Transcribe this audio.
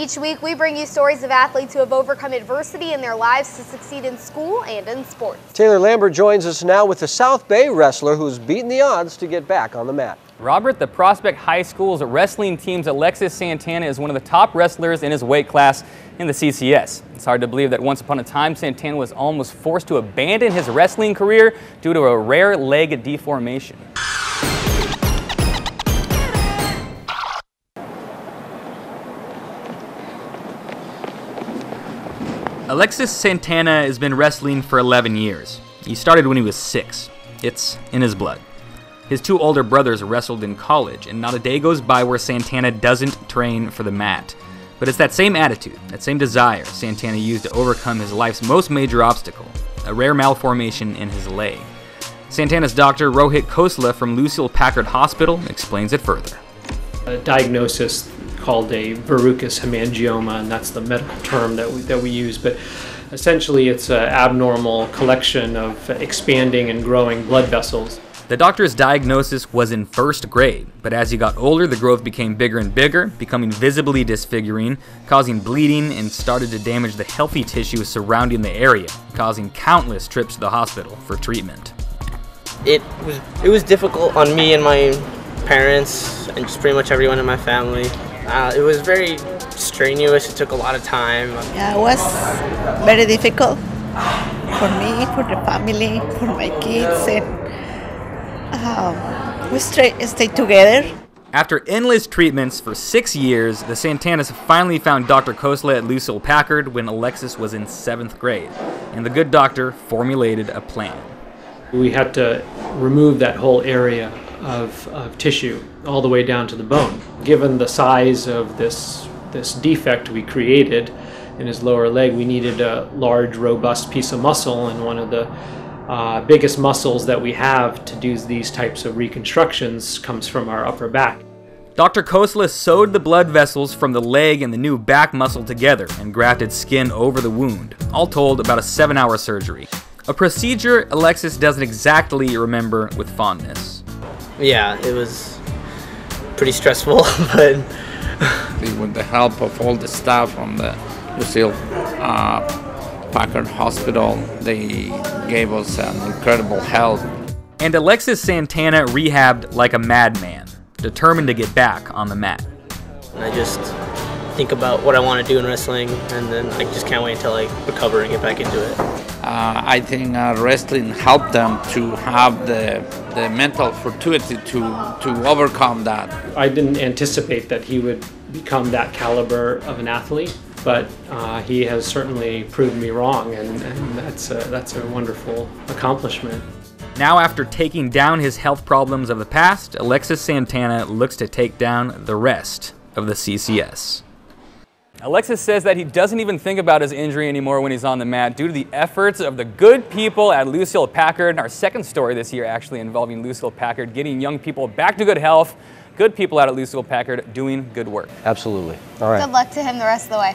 Each week, we bring you stories of athletes who have overcome adversity in their lives to succeed in school and in sports. Taylor Lambert joins us now with the South Bay wrestler who's beaten the odds to get back on the mat. Robert, the Prospect High School's wrestling team's Alexis Santana is one of the top wrestlers in his weight class in the CCS. It's hard to believe that once upon a time, Santana was almost forced to abandon his wrestling career due to a rare leg deformation. Alexis Santana has been wrestling for 11 years. He started when he was 6. It's in his blood. His two older brothers wrestled in college, and not a day goes by where Santana doesn't train for the mat. But it's that same attitude, that same desire Santana used to overcome his life's most major obstacle, a rare malformation in his leg. Santana's doctor, Rohit Khosla from Lucille Packard Hospital, explains it further. A diagnosis called a verrucous hemangioma, and that's the medical term that we use, but essentially it's an abnormal collection of expanding and growing blood vessels. The doctor's diagnosis was in first grade, but as he got older, the growth became bigger and bigger, becoming visibly disfiguring, causing bleeding, and started to damage the healthy tissue surrounding the area, causing countless trips to the hospital for treatment. It was difficult on me and my parents and just pretty much everyone in my family. It was very strenuous. It took a lot of time. Yeah, it was very difficult for me, for the family, for my kids, and we stayed together. After endless treatments for 6 years, the Santanas finally found Dr. Khosla at Lucille Packard when Alexis was in 7th grade, and the good doctor formulated a plan. We had to remove that whole area of tissue all the way down to the bone. Given the size of this defect we created in his lower leg, we needed a large, robust piece of muscle, and one of the biggest muscles that we have to do these types of reconstructions comes from our upper back. Dr. Khosla sewed the blood vessels from the leg and the new back muscle together and grafted skin over the wound, all told about a 7-hour surgery. A procedure Alexis doesn't exactly remember with fondness. Yeah, it was pretty stressful, but with the help of all the staff from the Lucille Packard Hospital, they gave us an incredible help. And Alexis Santana rehabbed like a madman, determined to get back on the mat. I just think about what I want to do in wrestling, and then I just can't wait until I recover and get back into it. I think wrestling helped them to have the mental fortitude to overcome that. I didn't anticipate that he would become that caliber of an athlete, but he has certainly proved me wrong, and that's a wonderful accomplishment. Now, after taking down his health problems of the past, Alexis Santana looks to take down the rest of the CCS. Alexis says that he doesn't even think about his injury anymore when he's on the mat due to the efforts of the good people at Lucille Packard. Our second story this year actually involving Lucille Packard getting young people back to good health. Good people out at Lucille Packard doing good work. Absolutely. All right. Good luck to him the rest of the way.